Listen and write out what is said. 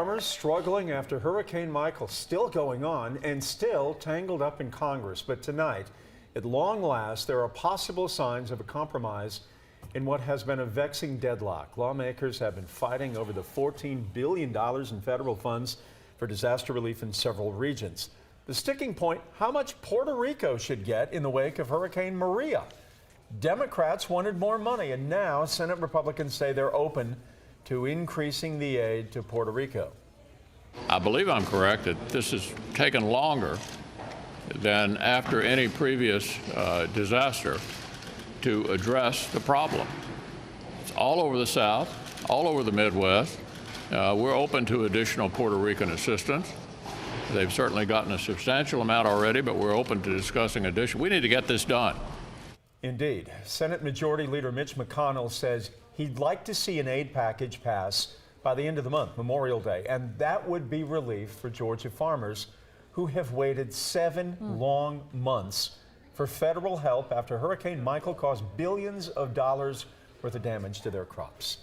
Farmers struggling after Hurricane Michael still going on and still tangled up in Congress. But tonight, at long last, there are possible signs of a compromise in what has been a vexing deadlock. Lawmakers have been fighting over the $14 billion in federal funds for disaster relief in several regions. The sticking point, how much Puerto Rico should get in the wake of Hurricane Maria. Democrats wanted more money, and now Senate Republicans say they're open to increasing the aid to Puerto Rico. I believe I'm correct that this has taken longer than after any previous disaster to address the problem. It's all over the South, all over the Midwest. We're open to additional Puerto Rican assistance. They've certainly gotten a substantial amount already, but we're open to discussing additional. We need to get this done. Indeed. Senate Majority Leader Mitch McConnell says he'd like to see an aid package pass by the end of the month, Memorial Day, and that would be relief for Georgia farmers who have waited 7 long months for federal help after Hurricane Michael caused billions of dollars worth of damage to their crops.